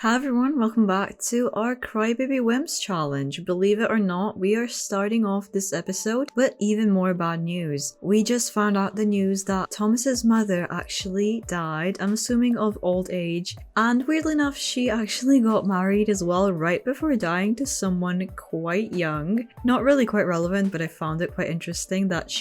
Hi everyone, welcome back to our Crybaby Whims challenge. Believe it or not, we are starting off this episode with even more bad news. We just found out the news that Thomas's mother actually died, I'm assuming of old age, and weirdly enough, she actually got married as well right before dying to someone quite young. Not really quite relevant, but I found it quite interesting that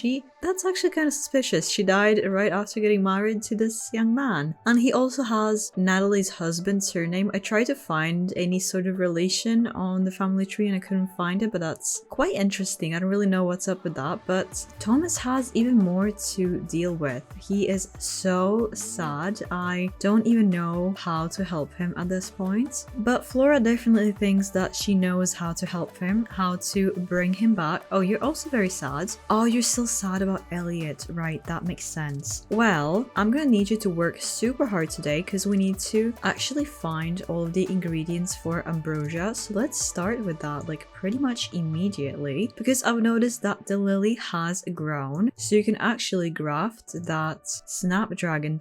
that's actually kind of suspicious. She died right after getting married to this young man. And he also has Natalie's husband's surname. I tried to find any sort of relation on the family tree and I couldn't find it, but that's quite interesting. I don't really know what's up with that, but Thomas has even more to deal with. He is so sad. I don't even know how to help him at this point. But Flora definitely thinks that she knows how to help him, how to bring him back. Oh, you're also very sad. Oh, you're still sad about Elliot. Right, that makes sense. Well, I'm gonna need you to work super hard today because we need to actually find all of the ingredients for ambrosia. So let's start with that like pretty much immediately because I've noticed that the lily has grown. So you can actually graft that snapdragon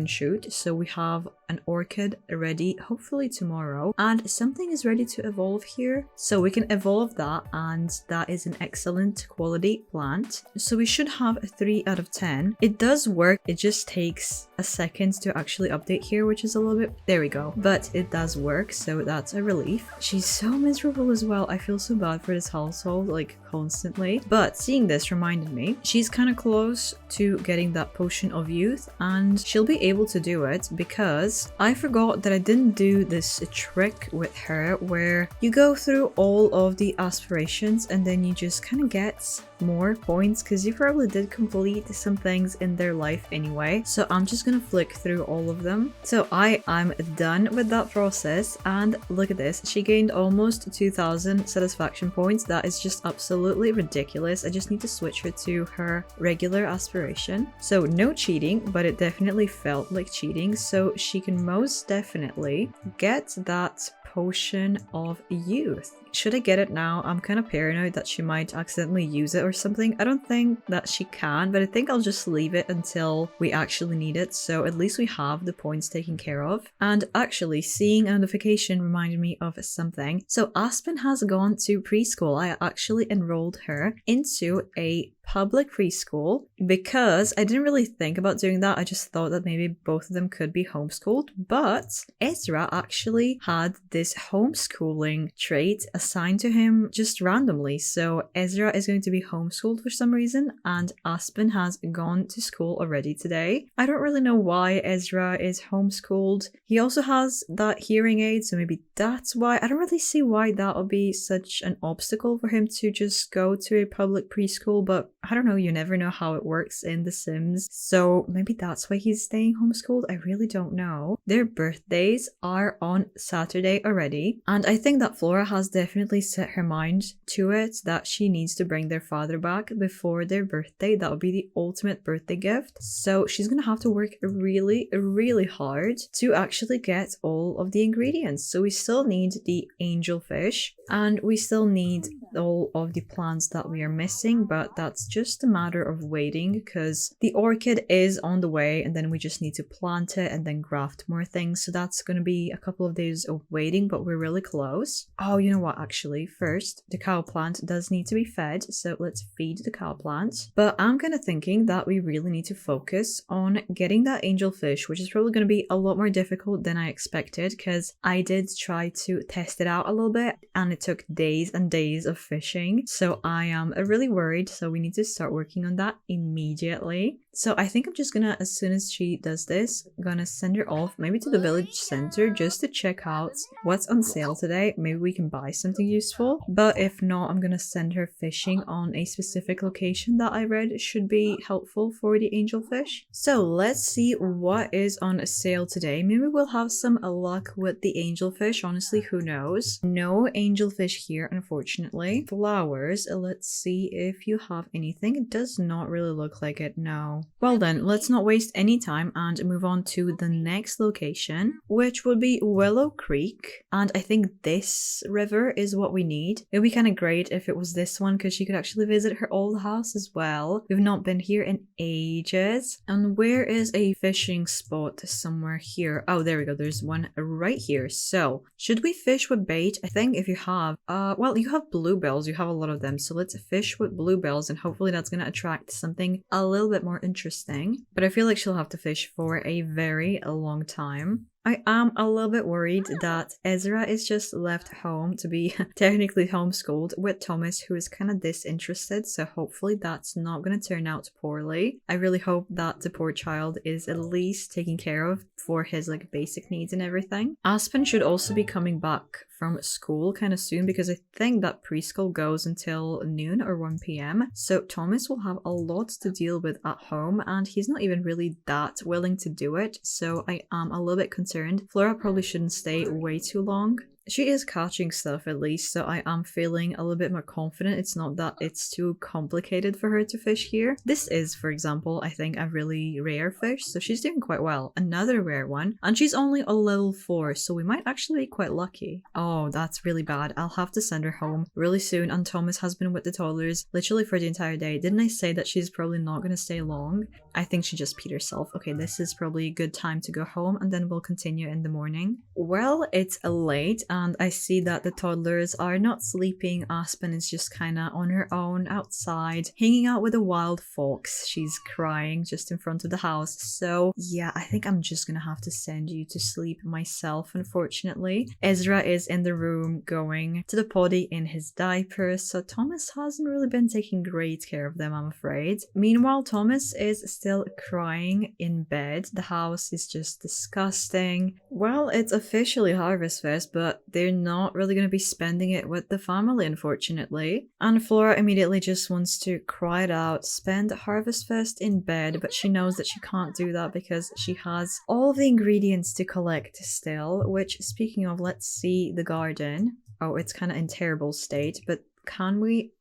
shoot. So we have an orchid ready hopefully tomorrow and something is ready to evolve here. So we can evolve that and that is an excellent quality plant. So we should have a 3 out of 10. It does work, it just takes a second to actually update here, which is a little bit, there we go, but it does work, so that's a relief. She's so miserable as well. I feel so bad for this household, like constantly, but seeing this reminded me she's kind of close to getting that potion of youth and she'll be able to do it because I forgot that I didn't do this trick with her where you go through all of the aspirations and then you just kind of get more points because you probably did complete some things in their life anyway. So I'm just gonna flick through all of them. So I'm done with that process and look at this, she gained almost 2,000 satisfaction points. That is just absolutely ridiculous. I just need to switch her to her regular aspiration. So no cheating, but it definitely felt like cheating, so she can most definitely get that potion of youth. Should I get it now? I'm kind of paranoid that she might accidentally use it or something. I don't think that she can, but I think I'll just leave it until we actually need it, so at least we have the points taken care of. And actually, seeing a notification reminded me of something. So Aspen has gone to preschool. I actually enrolled her into a public preschool because I didn't really think about doing that. I just thought that maybe both of them could be homeschooled, but Ezra actually had this homeschooling trait assigned to him just randomly. So Ezra is going to be homeschooled for some reason and Aspen has gone to school already today. I don't really know why Ezra is homeschooled. He also has that hearing aid, so maybe that's why. I don't really see why that would be such an obstacle for him to just go to a public preschool, but I don't know, you never know how it works in The Sims. So maybe that's why he's staying homeschooled. I really don't know. Their birthdays are on Saturday already. And I think that Flora has definitely set her mind to it that she needs to bring their father back before their birthday. That would be the ultimate birthday gift. So she's gonna have to work really, really hard to actually get all of the ingredients. So we still need the angelfish and we still need all of the plants that we are missing, but that's just a matter of waiting because the orchid is on the way and then we just need to plant it and then graft more things. So that's going to be a couple of days of waiting, but we're really close. Oh, you know what, actually, first, the cow plant does need to be fed, so let's feed the cow plant. But I'm kind of thinking that we really need to focus on getting that angelfish, which is probably going to be a lot more difficult than I expected because I did try to test it out a little bit and it took days and days of fishing. So I am really worried, so we need to start working on that immediately. So I think I'm just gonna, as soon as she does this, gonna send her off maybe to the village center just to check out what's on sale today. Maybe we can buy something useful, but if not, I'm gonna send her fishing on a specific location that I read should be helpful for the angelfish. So let's see what is on sale today. Maybe we'll have some luck with the angelfish. Honestly, who knows? No angelfish here, unfortunately. Flowers, let's see if you have anything. It does not really look like it, no. now. Well then, let's not waste any time and move on to the next location, which would be Willow Creek. And I think this river is what we need. It would be kind of great if it was this one because she could actually visit her old house as well. We've not been here in ages. And where is a fishing spot somewhere here? Oh, there we go. There's one right here. So, should we fish with bait? I think if you have, well, you have bluebells. You have a lot of them. So let's fish with bluebells and hopefully that's going to attract something a little bit more interesting. But I feel like she'll have to fish for a very long time. I am a little bit worried that Ezra is just left home to be technically homeschooled with Thomas, who is kind of disinterested, so hopefully that's not going to turn out poorly. I really hope that the poor child is at least taken care of for his like basic needs and everything. Aspen should also be coming back from school kind of soon because I think that preschool goes until noon or 1 p.m. So Thomas will have a lot to deal with at home and he's not even really that willing to do it. So I am a little bit concerned. Flora probably shouldn't stay way too long. She is catching stuff at least, so I am feeling a little bit more confident. It's not that it's too complicated for her to fish here. This is, for example, I think a really rare fish, so she's doing quite well. Another rare one, and she's only a level 4, so we might actually be quite lucky. Oh, that's really bad. I'll have to send her home really soon, and Thomas has been with the toddlers literally for the entire day. Didn't I say that she's probably not going to stay long? I think she just peed herself. Okay, this is probably a good time to go home, and then we'll continue in the morning. Well, it's late, and I see that the toddlers are not sleeping. Aspen is just kind of on her own outside, hanging out with a wild fox. She's crying just in front of the house. So yeah, I think I'm just gonna have to send you to sleep myself, unfortunately. Ezra is in the room going to the potty in his diaper, so Thomas hasn't really been taking great care of them, I'm afraid. Meanwhile, Thomas is still crying in bed. The house is just disgusting. Well, it's officially Harvest Fest, but they're not really going to be spending it with the family, unfortunately. And Flora immediately just wants to cry it out, spend Harvest Fest in bed, but she knows that she can't do that because she has all the ingredients to collect still, which, speaking of, let's see the garden. Oh, it's kind of in terrible state, but can we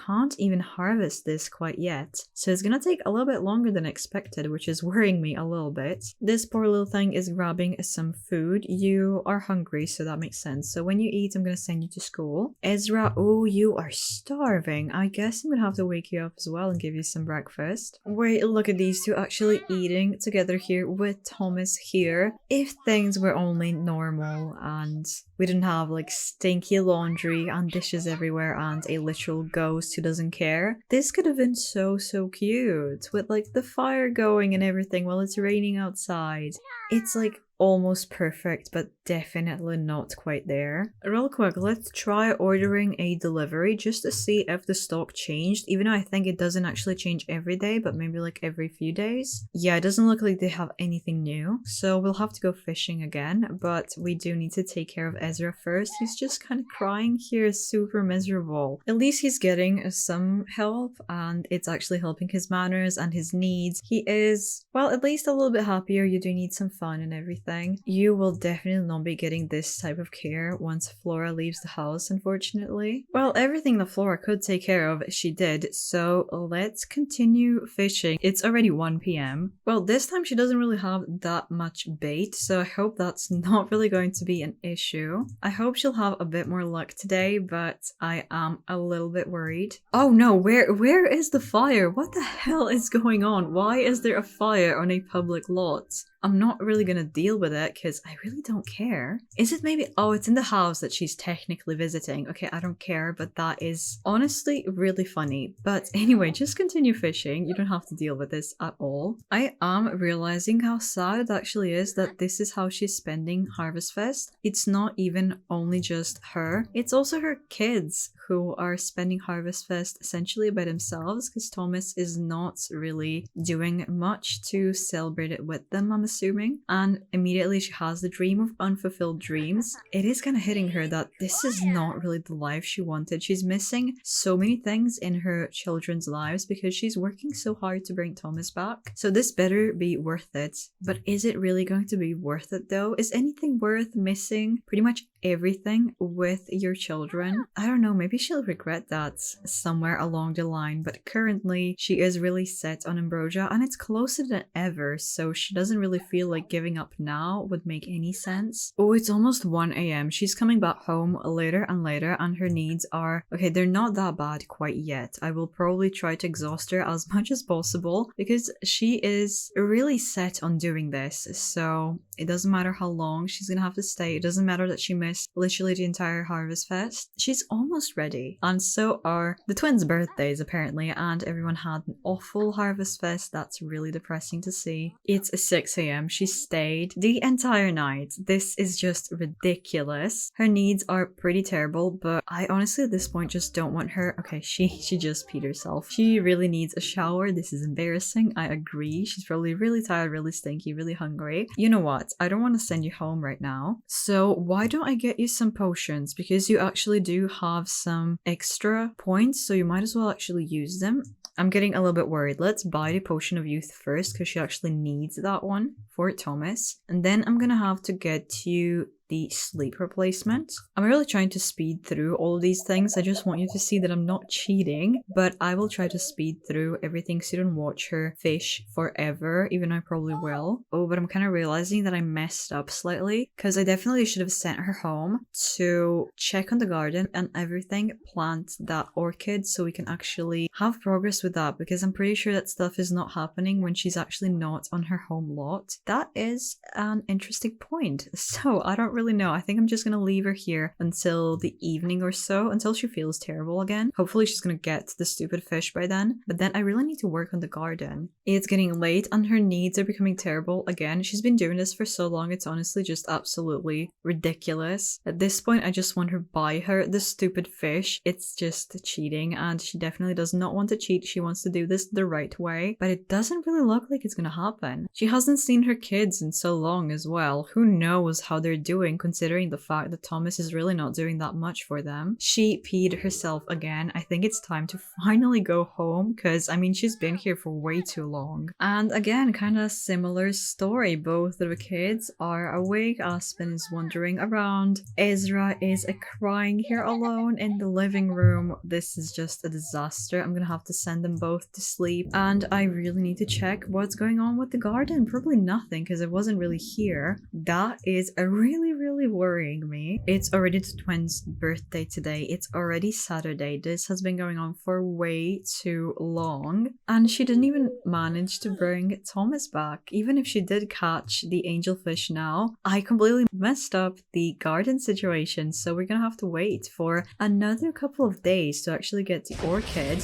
can't even harvest this quite yet. So it's gonna take a little bit longer than expected, which is worrying me a little bit. This poor little thing is grabbing some food. You are hungry, so that makes sense. So when you eat, I'm gonna send you to school. Ezra, oh, you are starving. I guess I'm gonna have to wake you up as well and give you some breakfast. Wait, look at these two actually eating together here with Thomas here. If things were only normal and we didn't have like stinky laundry and dishes everywhere and a literal ghost who doesn't care. This could have been so cute with like the fire going and everything while it's raining outside. It's like almost perfect, but definitely not quite there. Real quick, let's try ordering a delivery just to see if the stock changed, even though I think it doesn't actually change every day, but maybe like every few days. Yeah, it doesn't look like they have anything new, so we'll have to go fishing again, but we do need to take care of Ezra first. He's just kind of crying here, super miserable. At least he's getting some help, and it's actually helping his manners and his needs. He is, well, at least a little bit happier. You do need some fun and everything. You will definitely not be getting this type of care once Flora leaves the house, unfortunately. Well, everything that Flora could take care of, she did, so let's continue fishing. It's already 1 p.m. Well, this time she doesn't really have that much bait, so I hope that's not really going to be an issue. I hope she'll have a bit more luck today, but I am a little bit worried. Oh no, where is the fire? What the hell is going on? Why is there a fire on a public lot? I'm not really gonna deal with it because I really don't care. Is it maybe, oh, it's in the house that she's technically visiting. Okay, I don't care, but that is honestly really funny. But anyway, just continue fishing. You don't have to deal with this at all. I am realizing how sad it actually is that this is how she's spending Harvest Fest. It's not even only just her, it's also her kids who are spending Harvest Fest essentially by themselves because Thomas is not really doing much to celebrate it with them, I'm assuming. And immediately she has the dream of unfulfilled dreams. It is kind of hitting her that this is not really the life she wanted. She's missing so many things in her children's lives because she's working so hard to bring Thomas back. So this better be worth it. But is it really going to be worth it though? Is anything worth missing pretty much everything with your children. I don't know, maybe she'll regret that somewhere along the line, but currently she is really set on ambrosia and it's closer than ever, so she doesn't really feel like giving up now would make any sense. Oh, it's almost 1 a.m. She's coming back home later and later and her needs are, okay, they're not that bad quite yet. I will probably try to exhaust her as much as possible because she is really set on doing this, so it doesn't matter how long she's gonna have to stay. It doesn't matter that she missed literally the entire Harvest Fest. She's almost ready, and so are the twins' birthdays apparently, and everyone had an awful Harvest Fest. That's really depressing to see. It's 6 a.m. She stayed the entire night. This is just ridiculous. Her needs are pretty terrible, but I honestly at this point just don't want her. Okay, she just peed herself. She really needs a shower. This is embarrassing. I agree. She's probably really tired, really stinky, really hungry. You know what? I don't want to send you home right now. So why don't I get you some potions? Because you actually do have some extra points, so you might as well actually use them. I'm getting a little bit worried. Let's buy the potion of youth first because she actually needs that one for Thomas. And then I'm gonna have to get you the sleep replacement. I'm really trying to speed through all of these things. I just want you to see that I'm not cheating, but I will try to speed through everything so you don't watch her fish forever, even though I probably will. Oh, but I'm kind of realizing that I messed up slightly because I definitely should have sent her home to check on the garden and everything, plant that orchid so we can actually have progress with that, because I'm pretty sure that stuff is not happening when she's actually not on her home lot. That is an interesting point. So I don't really know. I think I'm just gonna leave her here until the evening or so, until she feels terrible again. Hopefully she's gonna get the stupid fish by then, but then I really need to work on the garden. It's getting late and her needs are becoming terrible again. She's been doing this for so long, it's honestly just absolutely ridiculous. At this point I just want her buy her the stupid fish. It's just cheating and she definitely does not want to cheat. She wants to do this the right way, but it doesn't really look like it's gonna happen. She hasn't seen her kids in so long as well. Who knows how they're doing, considering the fact that Thomas is really not doing that much for them. She peed herself again. I think it's time to finally go home because I mean she's been here for way too long. And again, kind of similar story. Both of the kids are awake. Aspen is wandering around. Ezra is crying here alone in the living room. This is just a disaster. I'm gonna have to send them both to sleep, and I really need to check what's going on with the garden. Probably nothing because it wasn't really here. That is a really worrying me. It's already the twins' birthday today. It's already Saturday. This has been going on for way too long, and she didn't even manage to bring Thomas back. Even if she did catch the angelfish now, I completely messed up the garden situation, so we're gonna have to wait for another couple of days to actually get the orchid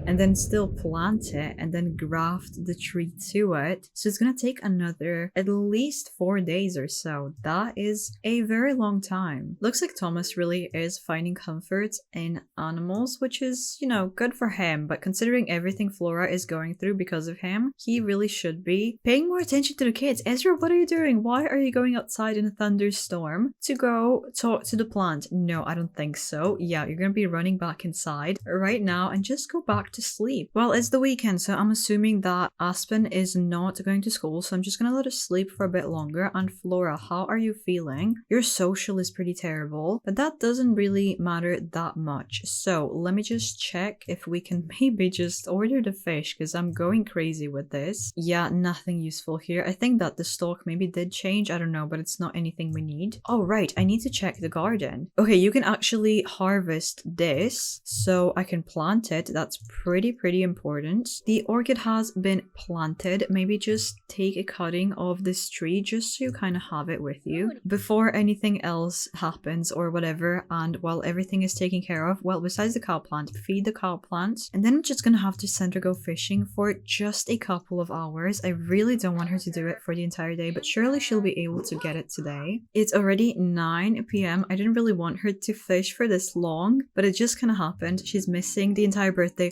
and then still plant it and then graft the tree to it. So it's gonna take another at least 4 days or so. That is a very long time. Looks like Thomas really is finding comfort in animals, which is, you know, good for him, but considering everything Flora is going through because of him, he really should be paying more attention to the kids. Ezra, what are you doing? Why are you going outside in a thunderstorm to go talk to the plant? No, I don't think so. Yeah, you're gonna be running back inside right now and just go back to sleep. Well, it's the weekend, so I'm assuming that Aspen is not going to school, so I'm just gonna let her sleep for a bit longer. And Flora, how are you feeling? Your social is pretty terrible, but that doesn't really matter that much. So let me just check if we can maybe just order the fish, because I'm going crazy with this. Yeah, nothing useful here. I think that the stock maybe did change, I don't know, but it's not anything we need. Oh right, I need to check the garden. Okay, you can actually harvest this, so I can plant it. That's pretty important. The orchid has been planted. Maybe just take a cutting of this tree just so you kind of have it with you before anything else happens or whatever. And while everything is taken care of, well, besides the cow plant, feed the cow plant, and then I'm just gonna have to send her go fishing for just a couple of hours. I really don't want her to do it for the entire day, but surely she'll be able to get it today. It's already 9 p.m. I didn't really want her to fish for this long, but it just kind of happened. She's missing the entire birthday.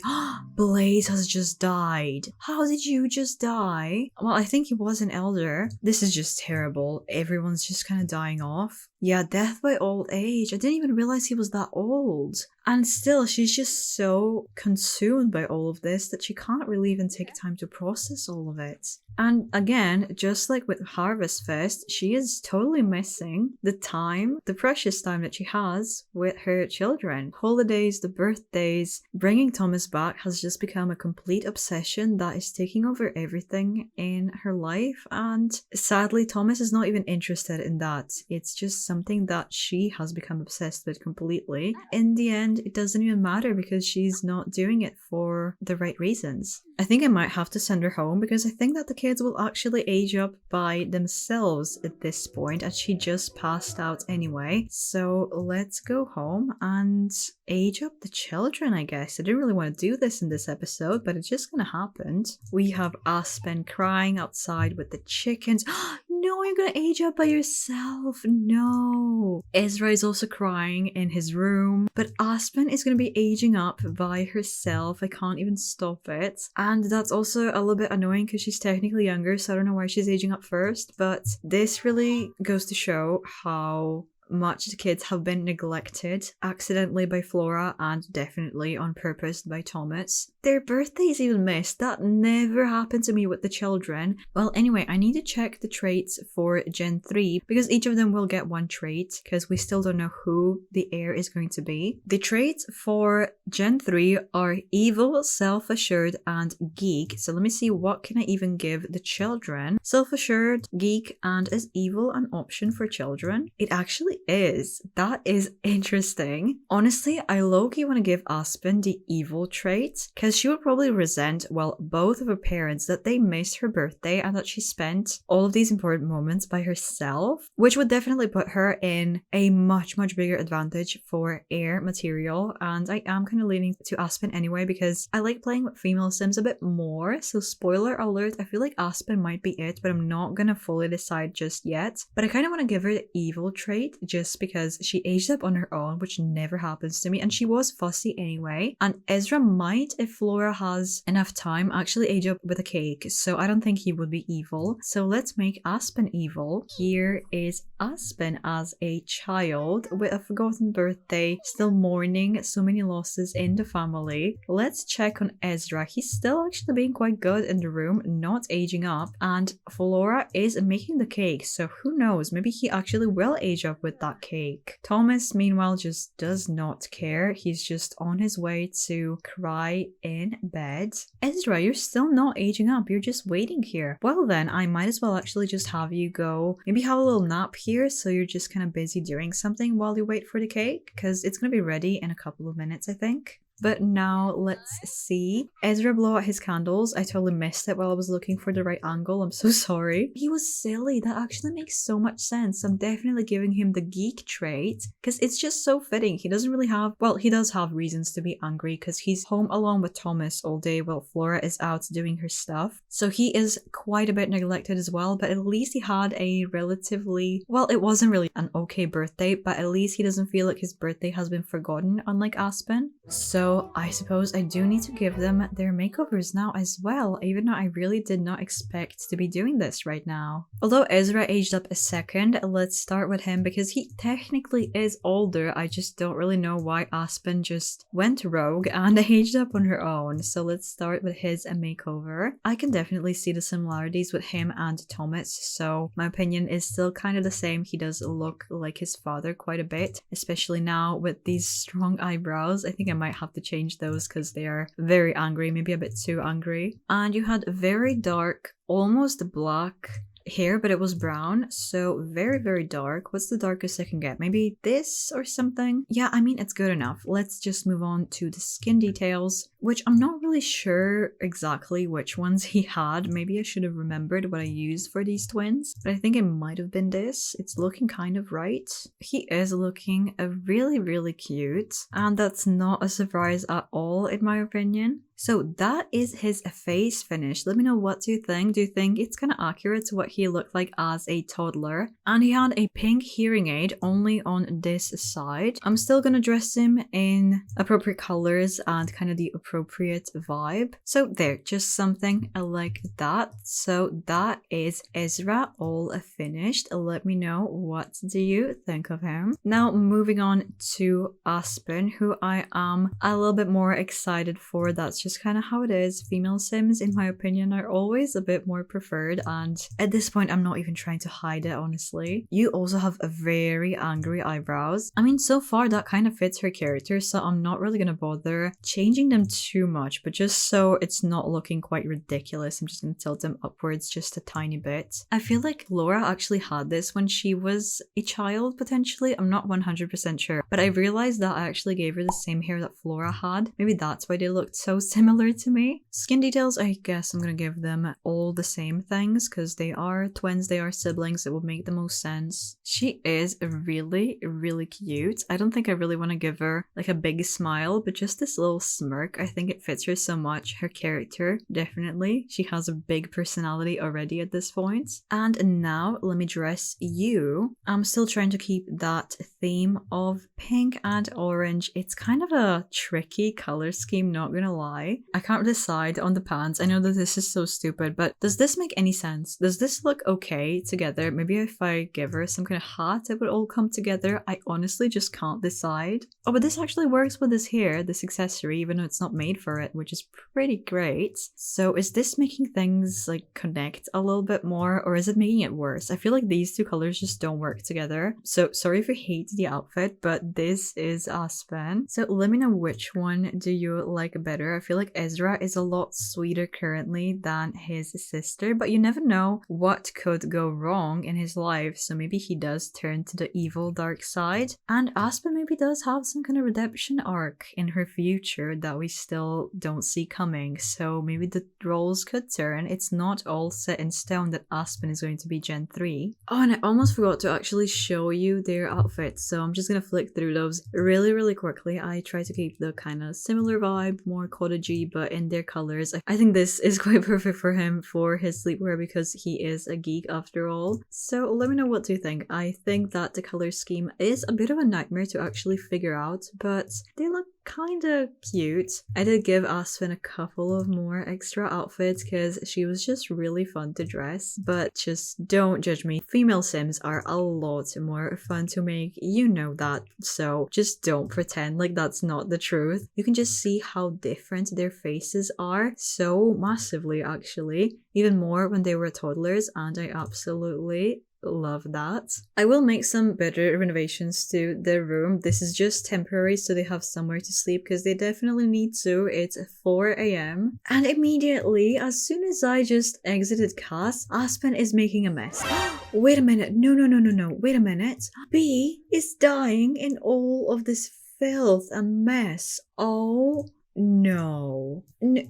Blaze has just died. How did you just die? Well, I think he was an elder. This is just terrible. Everyone's just kind of dying off. Yeah, death by old age. I didn't even realize he was that old. And still, she's just so consumed by all of this that she can't really even take time to process all of it. And again, just like with Harvest Fest, she is totally missing the time, the precious time that she has with her children. Holidays, the birthdays, bringing Thomas back has just become a complete obsession that is taking over everything in her life. And sadly, Thomas is not even interested in that. It's just something that she has become obsessed with completely. In the end, it doesn't even matter because she's not doing it for the right reasons. I think I might have to send her home because I think that the kids will actually age up by themselves at this point, and she just passed out anyway. So let's go home and age up the children, I guess. I didn't really want to do this in this episode, but it's just gonna happen. We have Aspen crying outside with the chickens. No, you're gonna age up by yourself. No. Ezra is also crying in his room, but Aspen is gonna be aging up by herself. I can't even stop it. And that's also a little bit annoying because she's technically younger, so I don't know why she's aging up first, but this really goes to show how much the kids have been neglected accidentally by Flora and definitely on purpose by Thomas. Their birthdays even missed. That never happened to me with the children. Well, anyway, I need to check the traits for Gen 3 because each of them will get one trait because we still don't know who the heir is going to be. The traits for Gen 3 are evil, self-assured, and geek. So let me see, what can I even give the children? Self-assured, geek, and is evil an option for children? It actually is. That is interesting. Honestly, I low-key want to give Aspen the evil trait because she would probably resent, well, both of her parents that they missed her birthday and that she spent all of these important moments by herself, which would definitely put her in a much bigger advantage for heir material. And I am kind of leaning to Aspen anyway because I like playing with female sims a bit more. So spoiler alert, I feel like Aspen might be it, but I'm not gonna fully decide just yet. But I kind of want to give her the evil trait just because she aged up on her own, which never happens to me, and she was fussy anyway. And Ezra might, if Flora has enough time, actually age up with a cake, so I don't think he would be evil. So let's make Aspen evil. Here is Aspen as a child with a forgotten birthday, still mourning so many losses in the family. Let's check on Ezra. He's still actually being quite good in the room, not aging up, and Flora is making the cake, so who knows, maybe he actually will age up with that cake. Thomas, meanwhile, just does not care. He's just on his way to cry in bed. Ezra, you're still not aging up. You're just waiting here. Well then, I might as well actually just have you go, maybe have a little nap here so you're just kind of busy doing something while you wait for the cake, because it's going to be ready in a couple of minutes, I think. But now let's see. Ezra blew out his candles. I totally missed it while I was looking for the right angle. I'm so sorry. He was silly. That actually makes so much sense. I'm definitely giving him the geek trait because it's just so fitting. He doesn't really have, well, he does have reasons to be angry because he's home alone with Thomas all day while Flora is out doing her stuff. So he is quite a bit neglected as well, but at least he had a relatively, well, it wasn't really an okay birthday, but at least he doesn't feel like his birthday has been forgotten, unlike Aspen. So I suppose I do need to give them their makeovers now as well, even though I really did not expect to be doing this right now. Although Ezra aged up a second, let's start with him because he technically is older. I just don't really know why Aspen just went rogue and aged up on her own. So let's start with his makeover. I can definitely see the similarities with him and Thomas, so my opinion is still kind of the same. He does look like his father quite a bit, especially now with these strong eyebrows. I think I might have to change those because they are very angry, maybe a bit too angry. And you had very dark, almost black hair, but it was brown, so very dark. What's the darkest I can get? Maybe this or something? Yeah, I mean, it's good enough. Let's just move on to the skin details, which I'm not really sure exactly which ones he had. Maybe I should have remembered what I used for these twins, but I think it might have been this. It's looking kind of right. He is looking really cute, and that's not a surprise at all in my opinion. So that is his face finish. Let me know, what do you think? Do you think it's kind of accurate to what he looked like as a toddler? And he had a pink hearing aid only on this side. I'm still gonna dress him in appropriate colors and kind of the appropriate vibe. So there, just something like that. So that is Ezra all finished. Let me know, what do you think of him? Now moving on to Aspen, who I am a little bit more excited for. That's just kind of how it is. Female Sims, in my opinion, are always a bit more preferred, and at this point I'm not even trying to hide it, honestly. You also have a very angry eyebrows. I mean, so far that kind of fits her character, so I'm not really gonna bother changing them too much, but just so it's not looking quite ridiculous, I'm just gonna tilt them upwards just a tiny bit. I feel like Laura actually had this when she was a child, potentially. I'm not 100% sure, but I realized that I actually gave her the same hair that Flora had. Maybe that's why they looked so similar to me. Skin details, I guess I'm gonna give them all the same things because they are twins, they are siblings, it would make the most sense. She is really, really cute. I don't think I really want to give her like a big smile, but just this little smirk, I think it fits her so much. Her character, definitely. She has a big personality already at this point. And now let me dress you. I'm still trying to keep that theme of pink and orange. It's kind of a tricky color scheme, not gonna lie. I can't decide on the pants. I know that this is so stupid, but does this make any sense? Does this look okay together? Maybe if I give her some kind of hat, it would all come together. I honestly just can't decide. Oh, but this actually works with this hair, this accessory, even though it's not made for it, which is pretty great. So is this making things like connect a little bit more, or is it making it worse? I feel like these two colors just don't work together. So sorry if you hate the outfit, but this is Aspen. So let me know, which one do you like better? I feel like Ezra is a lot sweeter currently than his sister, but you never know what could go wrong in his life. So maybe he does turn to the evil dark side, and Aspen maybe does have some kind of redemption arc in her future that we still don't see coming. So maybe the roles could turn. It's not all set in stone that Aspen is going to be Gen 3. Oh, and I almost forgot to actually show you their outfits, so I'm just gonna flick through those really quickly. I try to keep the kind of similar vibe, more cottagey, but in their colors. I think this is quite perfect for him for his sleepwear because he is a geek after all. So let me know, what do you think? I think that the color scheme is a bit of a nightmare to actually figure out, but they look kinda cute. I did give Aspen a couple of more extra outfits because she was just really fun to dress, but just don't judge me. Female Sims are a lot more fun to make, you know that, so just don't pretend like that's not the truth. You can just see how different their faces are so massively, actually, even more when they were toddlers, and I absolutely love that. I will make some better renovations to their room. This is just temporary so they have somewhere to sleep because they definitely need to. It's 4 a.m. and immediately, as soon as I just exited class, Aspen is making a mess. Wait a minute. No. Wait a minute. B is dying in all of this filth and mess. Oh no.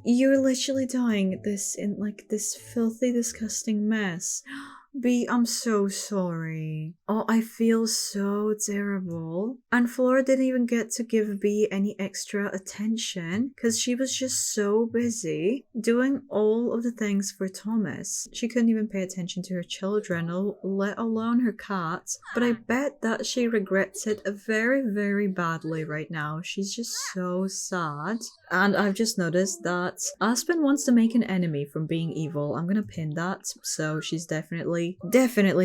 You're literally dying this in like this filthy, disgusting mess. B, I'm so sorry. Oh, I feel so terrible. And Flora didn't even get to give B any extra attention because she was just so busy doing all of the things for Thomas. She couldn't even pay attention to her children, let alone her cat. But I bet that she regrets it very badly right now. She's just so sad. And I've just noticed that Aspen wants to make an enemy from being evil. I'm gonna pin that. So she's definitely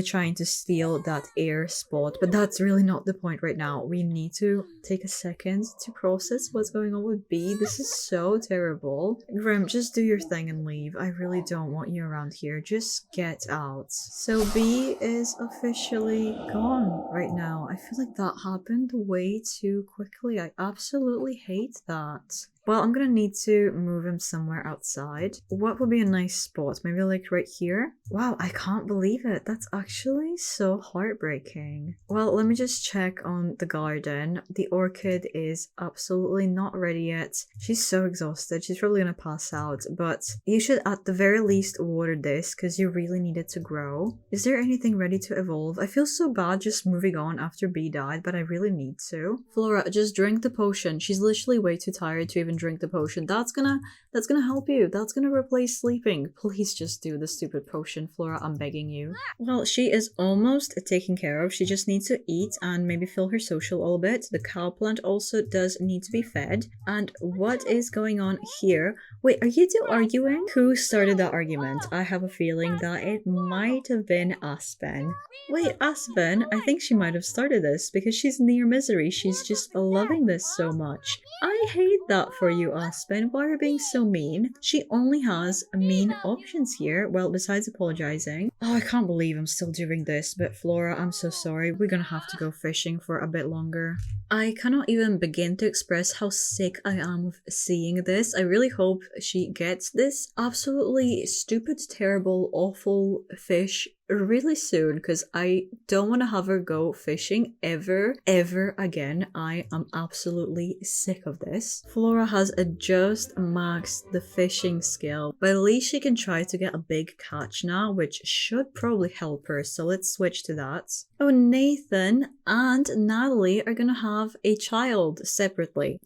trying to steal that air spot, but that's really not the point right now. We need to take a second to process what's going on with B. This is so terrible. Grim, just do your thing and leave. I really don't want you around here. Just get out. So B is officially gone right now. I feel like that happened way too quickly. I absolutely hate that. Well, I'm gonna need to move him somewhere outside. What would be a nice spot? Maybe like right here? Wow, I can't believe it. That's actually so heartbreaking. Well, let me just check on the garden. The orchid is absolutely not ready yet. She's so exhausted. She's probably gonna pass out, but you should at the very least water this because you really need it to grow. Is there anything ready to evolve? I feel so bad just moving on after B died, but I really need to. Flora, just drink the potion. She's literally way too tired to even even drink the potion. That's gonna help you. That's gonna replace sleeping. Please just do the stupid potion, Flora. I'm begging you. Well, she is almost taken care of. She just needs to eat and maybe fill her social a little bit. The cow plant also does need to be fed. And what is going on here? Wait, are you two arguing? Who started that argument? I have a feeling that it might have been Aspen. Wait, Aspen? I think she might have started this because she's near misery. She's just loving this so much. I hate that for you, Aspen. Why are you being so mean? She only has mean options here. Well, besides apologizing. Oh, I can't believe I'm still doing this, but Flora, I'm so sorry. We're gonna have to go fishing for a bit longer. I cannot even begin to express how sick I am of seeing this. I really hope she gets this absolutely stupid, terrible, awful fish really soon, because I don't want to have her go fishing ever again. I am absolutely sick of this. Flora has just maxed the fishing skill, but at least she can try to get a big catch now, which should probably help her, so let's switch to that. Oh, Nathan and Natalie are gonna have a child separately.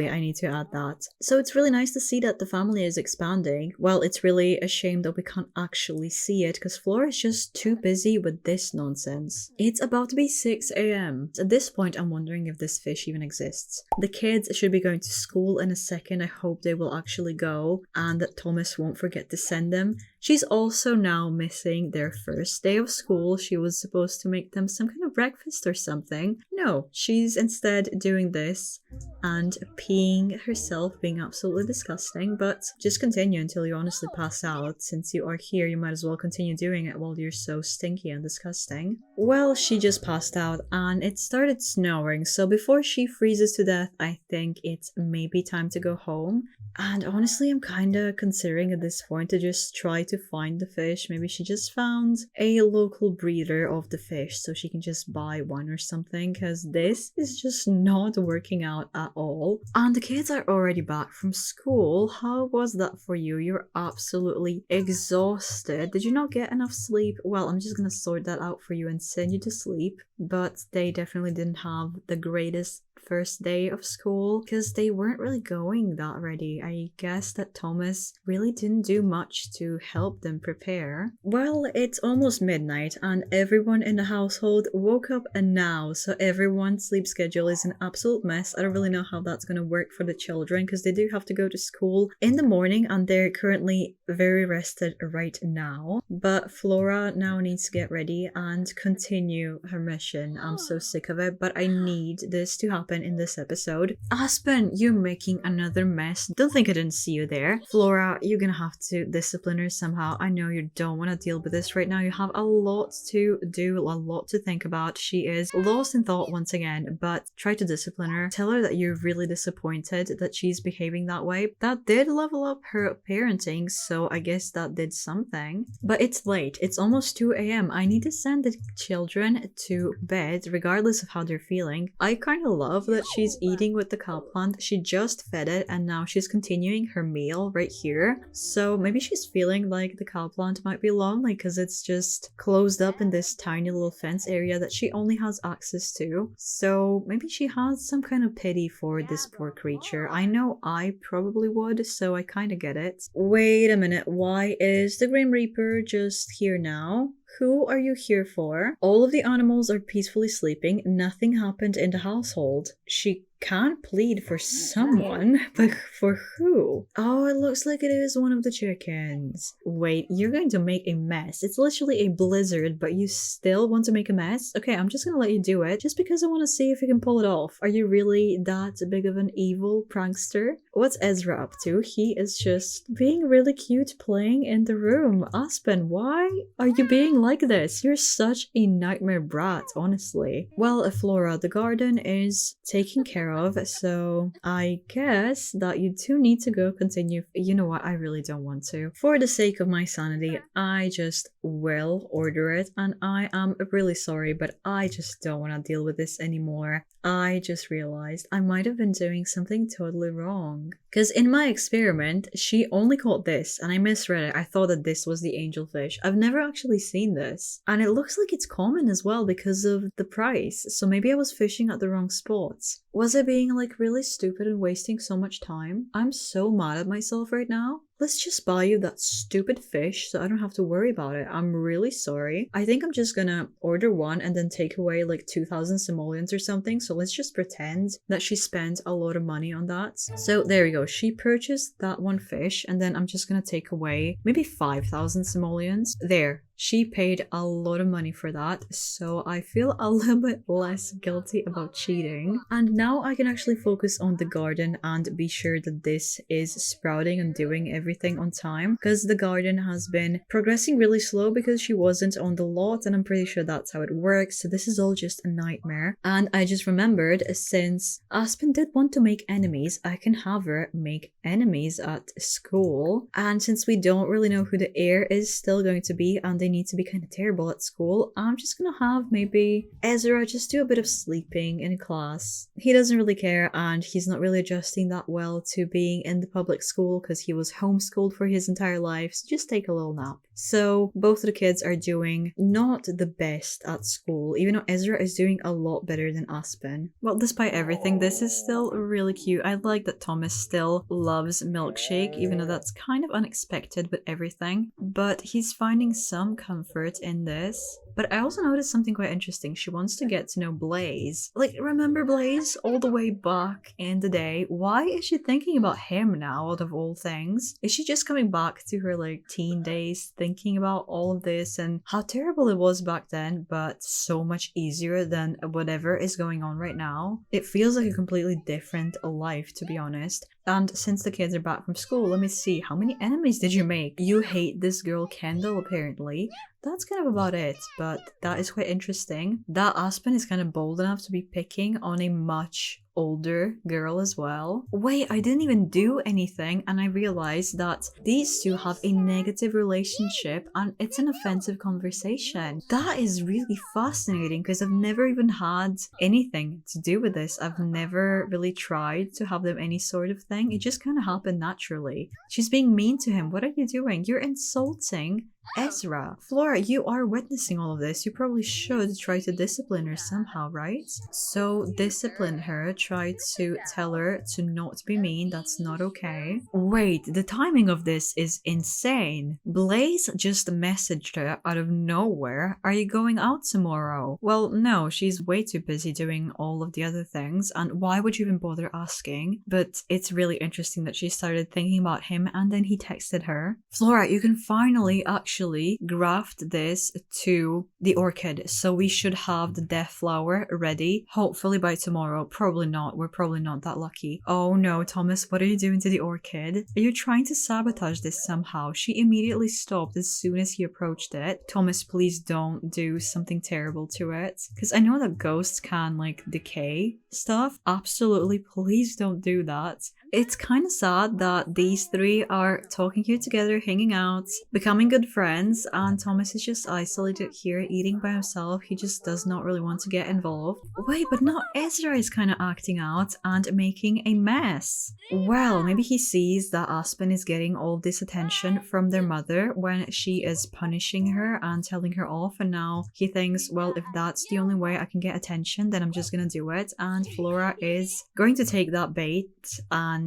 I need to add that. So it's really nice to see that the family is expanding. Well, it's really a shame that we can't actually see it because Flora is just too busy with this nonsense. It's about to be 6 a.m. At this point, I'm wondering if this fish even exists. The kids should be going to school in a second. I hope they will actually go and that Thomas won't forget to send them. She's also now missing their first day of school. She was supposed to make them some kind of breakfast or something. No, she's instead doing this and peeing herself, being absolutely disgusting. But just continue until you honestly pass out. Since you are here, you might as well continue doing it while you're so stinky and disgusting. Well, she just passed out and it started snowing. So before she freezes to death, I think it's maybe time to go home. And honestly, I'm kind of considering at this point to just try to find the fish. Maybe she just found a local breeder of the fish so she can just buy one or something, because this is just not working out at all. And the kids are already back from school. How was that for you? You're absolutely exhausted. Did you not get enough sleep? Well, I'm just gonna sort that out for you and send you to sleep. But they definitely didn't have the greatest first day of school because they weren't really going that ready. I guess that Thomas really didn't do much to help them prepare. Well, it's almost midnight and everyone in the household woke up and now, so everyone's sleep schedule is an absolute mess. I don't really know how that's going to work for the children because they do have to go to school in the morning and they're currently very rested right now. But Flora now needs to get ready and continue her mission. I'm so sick of it, but I need this to happen in this episode. Aspen, you're making another mess. Don't think I didn't see you there. Flora, you're gonna have to discipline her somehow. I know you don't want to deal with this right now. You have a lot to do, a lot to think about. She is lost in thought once again, but try to discipline her. Tell her that you're really disappointed that she's behaving that way. That did level up her parenting, so I guess that did something. But it's late. It's almost 2 a.m. I need to send the children to bed regardless of how they're feeling. I kind of love that she's eating with the cow plant. She just fed it and now she's continuing her meal right here. So maybe she's feeling like the cow plant might be lonely because it's just closed up in this tiny little fence area that she only has access to. So maybe she has some kind of pity for this poor creature. I know I probably would, so I kind of get it. Wait a minute, why is the Grim Reaper just here now? Who are you here for? All of the animals are peacefully sleeping. Nothing happened in the household. She can't plead for someone, but for who? Oh, it looks like it is one of the chickens. Wait, you're going to make a mess. It's literally a blizzard, but you still want to make a mess? Okay, I'm just gonna let you do it, just because I want to see if you can pull it off. Are you really that big of an evil prankster? What's Ezra up to? He is just being really cute playing in the room. Aspen, why are you being like this? You're such a nightmare brat, honestly. Well, Flora, the garden is taken care of, so I guess that you two need to go continue. You know what, I really don't want to. For the sake of my sanity, I just will order it, and I am really sorry, but I just don't want to deal with this anymore. I just realized I might have been doing something totally wrong. Because in my experiment, she only caught this, and I misread it. I thought that this was the angelfish. I've never actually seen this. And it looks like it's common as well because of the price. So maybe I was fishing at the wrong spots. Was it being like really stupid and wasting so much time? I'm so mad at myself right now. Let's just buy you that stupid fish so I don't have to worry about it. I'm really sorry. I think I'm just gonna order one and then take away like 2,000 simoleons or something. So let's just pretend that she spent a lot of money on that. So there we go. She purchased that one fish and then I'm just gonna take away maybe 5,000 simoleons. There. She paid a lot of money for that, so I feel a little bit less guilty about cheating. And now I can actually focus on the garden and be sure that this is sprouting and doing everything on time, because the garden has been progressing really slow because she wasn't on the lot, and I'm pretty sure that's how it works. So this is all just a nightmare. And I just remembered, since Aspen did want to make enemies, I can have her make enemies at school. And since we don't really know who the heir is still going to be, and they need to be kind of terrible at school, I'm just gonna have maybe Ezra just do a bit of sleeping in class. He doesn't really care, and he's not really adjusting that well to being in the public school because he was homeschooled for his entire life, so just take a little nap. So both of the kids are doing not the best at school, even though Ezra is doing a lot better than Aspen. Well, despite everything, this is still really cute. I like that Thomas still loves milkshake, even though that's kind of unexpected with everything, but he's finding some comfort in this. But I also noticed something quite interesting. She wants to get to know Blaze. Like, remember Blaze all the way back in the day? Why is she thinking about him now, out of all things? Is she just coming back to her like teen days, thinking about all of this and how terrible it was back then, but so much easier than whatever is going on right now? It feels like a completely different life, to be honest. And since the kids are back from school, let me see, how many enemies did you make? You hate this girl Kendall, apparently. That's kind of about it, but that is quite interesting. That Aspen is kind of bold enough to be picking on a much older girl as well. Wait, I didn't even do anything, and I realized that these two have a negative relationship and it's an offensive conversation. That is really fascinating because I've never even had anything to do with this. I've never really tried to have them any sort of thing. It just kind of happened naturally. She's being mean to him. What are you doing? You're insulting Ezra. Flora, you are witnessing all of this. You probably should try to discipline her somehow, right? So discipline her, try to tell her to not be mean. That's not okay. Wait, the timing of this is insane. Blaze just messaged her out of nowhere. Are you going out tomorrow? Well, no, she's way too busy doing all of the other things, and why would you even bother asking? But it's really interesting that she started thinking about him and then he texted her. Flora, you can finally actually graft this to the orchid, so we should have the death flower ready hopefully by tomorrow. Probably not. We're probably not that lucky. Oh no, Thomas, what are you doing to the orchid? Are you trying to sabotage this somehow? She immediately stopped as soon as he approached it. Thomas, please don't do something terrible to it, because I know that ghosts can like decay stuff. Absolutely, please don't do that. It's kind of sad that these three are talking here together, hanging out, becoming good friends, and Thomas is just isolated here eating by himself. He just does not really want to get involved. Wait, but now Ezra is kind of acting out and making a mess. Well, maybe he sees that Aspen is getting all this attention from their mother when she is punishing her and telling her off, and now he thinks, well, if that's the only way I can get attention, then I'm just gonna do it. And Flora is going to take that bait and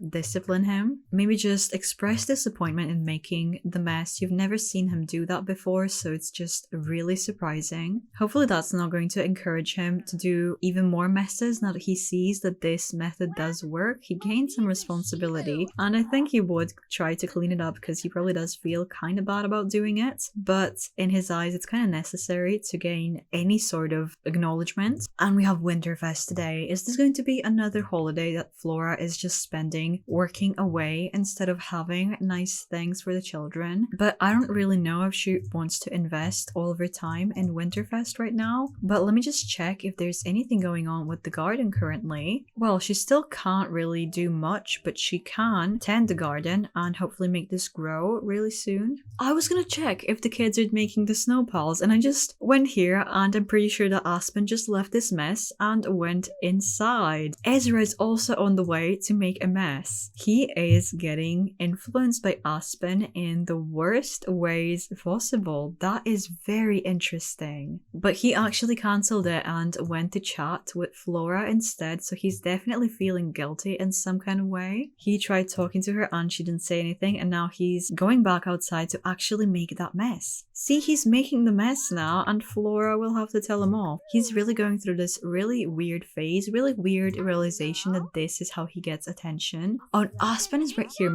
discipline him. Maybe just express disappointment in making the mess. You've never seen him do that before, so it's just really surprising. Hopefully that's not going to encourage him to do even more messes now that he sees that this method does work. He gains some responsibility, and I think he would try to clean it up because he probably does feel kind of bad about doing it, but in his eyes it's kind of necessary to gain any sort of acknowledgement. And we have Winterfest today. Is this going to be another holiday that Flora is just spending working away instead of having nice things for the children? But I don't really know if she wants to invest all of her time in Winterfest right now. But let me just check if there's anything going on with the garden currently. Well, she still can't really do much, but she can tend the garden and hopefully make this grow really soon. I was gonna check if the kids are making the snow piles, and I just went here and I'm pretty sure that Aspen just left this mess and went inside. Ezra is also on the way to make make a mess. He is getting influenced by Aspen in the worst ways possible. That is very interesting. But he actually cancelled it and went to chat with Flora instead, so he's definitely feeling guilty in some kind of way. He tried talking to her and she didn't say anything, and now he's going back outside to actually make that mess. See, he's making the mess now, and Flora will have to tell him off. He's really going through this really weird phase, really weird realization that this is how he gets attention. Oh, Aspen is right here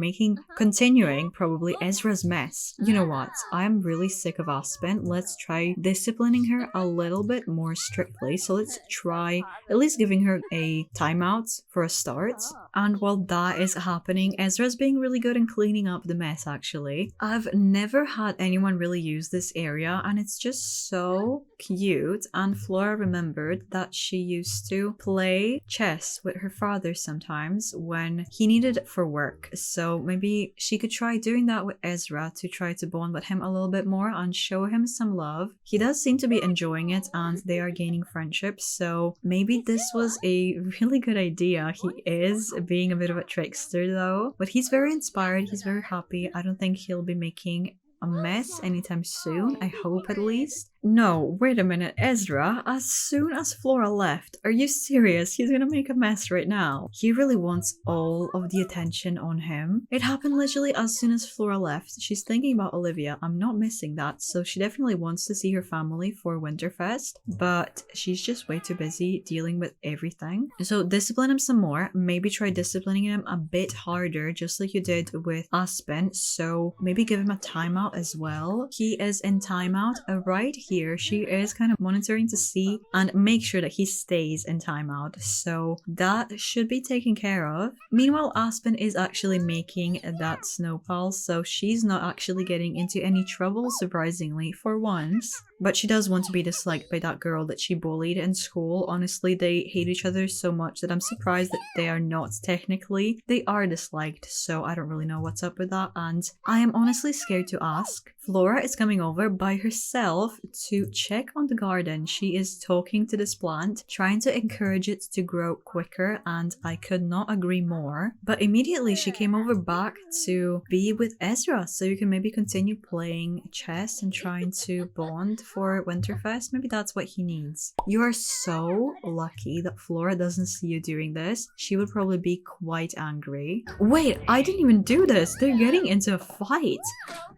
continuing probably Ezra's mess. You know what? I'm really sick of Aspen. Let's try disciplining her a little bit more strictly. So let's try at least giving her a timeout for a start. And while that is happening, Ezra's being really good in cleaning up the mess actually. I've never had anyone really use this area and it's just so cute. And Flora remembered that she used to play chess with her father sometimes when he needed it for work. So maybe she could try doing that with Ezra to try to bond with him a little bit more and show him some love. He does seem to be enjoying it and they are gaining friendship. So maybe this was a really good idea. He is being a bit of a trickster though, but he's very inspired. He's very happy. I don't think he'll be making a mess anytime soon. I hope at least. No, wait a minute, Ezra, as soon as Flora left, are you serious? He's gonna make a mess right now. He really wants all of the attention on him. It happened literally as soon as Flora left. She's thinking about Olivia. I'm not missing that, so she definitely wants to see her family for Winterfest, but she's just way too busy dealing with everything. So discipline him some more. Maybe try disciplining him a bit harder, just like you did with Aspen. So maybe give him a timeout as well. He is in timeout right here. She is kind of monitoring to see and make sure that he stays in timeout, so that should be taken care of. Meanwhile, Aspen is actually making that snowball, so she's not actually getting into any trouble, surprisingly, for once. But she does want to be disliked by that girl that she bullied in school. Honestly, they hate each other so much that I'm surprised that they are not technically. They are disliked, so I don't really know what's up with that, and I am honestly scared to ask. Flora is coming over by herself to check on the garden. She is talking to this plant, trying to encourage it to grow quicker, and I could not agree more. But immediately she came over back to be with Ezra, so you can maybe continue playing chess and trying to bond for Winterfest. Maybe that's what he needs. You are so lucky that Flora doesn't see you doing this. She would probably be quite angry. Wait, I didn't even do this. They're getting into a fight.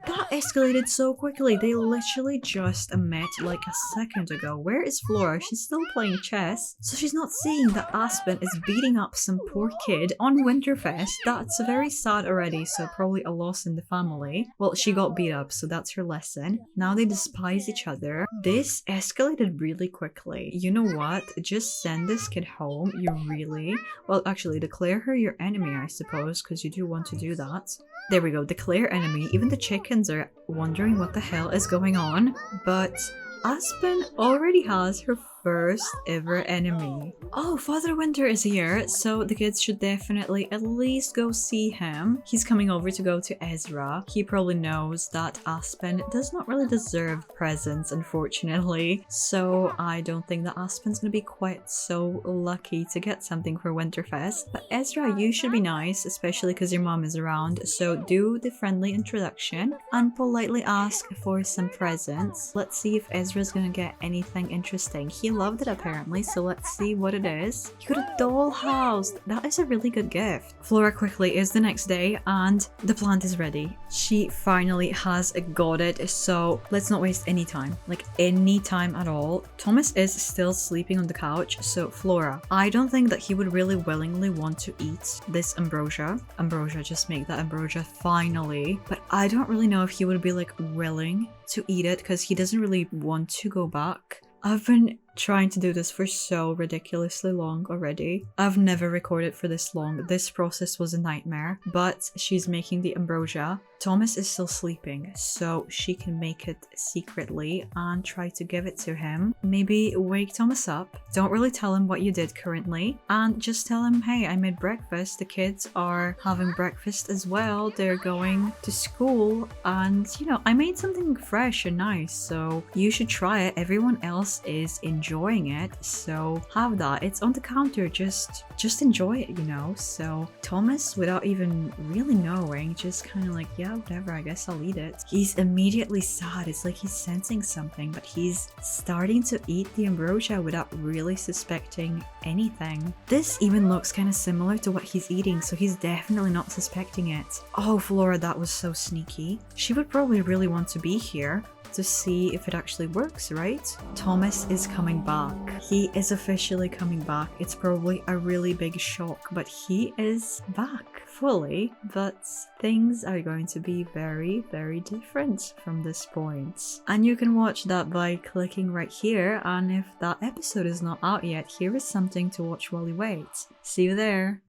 That escalated so quickly. They literally just met like a second ago. Where is Flora? She's still playing chess, so she's not seeing that Aspen is beating up some poor kid on Winterfest. That's very sad already, so probably a loss in the family. Well, she got beat up, so that's her lesson. Now they despise each other. This escalated really quickly. You know what? Just send this kid home. You really... Well, actually, declare her your enemy, I suppose, because you do want to do that. There we go, declare enemy. Even the chickens are wondering what the hell is going on. But Aspen already has her first ever enemy. Oh, Father Winter is here, so the kids should definitely at least go see him. He's coming over to go to Ezra. He probably knows that Aspen does not really deserve presents, unfortunately, so I don't think that Aspen's gonna be quite so lucky to get something for Winterfest. But Ezra, you should be nice, especially because your mom is around, so do the friendly introduction and politely ask for some presents. Let's see if Ezra's gonna get anything interesting. He loved it apparently, so let's see what it is. You got a dollhouse! That is a really good gift. Flora quickly is the next day and the plant is ready. She finally has got it, so let's not waste any time. Like any time at all. Thomas is still sleeping on the couch, so Flora, I don't think that he would really willingly want to eat this ambrosia. Ambrosia, just make that ambrosia finally. But I don't really know if he would be like willing to eat it because he doesn't really want to go back. I've been trying to do this for so ridiculously long already. I've never recorded for this long. This process was a nightmare, but she's making the ambrosia. Thomas is still sleeping, so she can make it secretly and try to give it to him. Maybe wake Thomas up. Don't really tell him what you did currently, and just tell him, hey, I made breakfast. The kids are having breakfast as well. They're going to school, and you know, I made something fresh and nice, so you should try it. Everyone else is in enjoying it, so have that. It's on the counter, just enjoy it, you know. So Thomas, without even really knowing, just kind of like, yeah, whatever, I guess I'll eat it. He's immediately sad. It's like he's sensing something, but he's starting to eat the ambrosia without really suspecting anything. This even looks kind of similar to what he's eating, so he's definitely not suspecting it. Oh, Flora, that was so sneaky. She would probably really want to be here to see if it actually works, right? Thomas is coming back. He is officially coming back. It's probably a really big shock, but he is back fully. But things are going to be very, very different from this point. And you can watch that by clicking right here. And if that episode is not out yet, here is something to watch while you wait. See you there.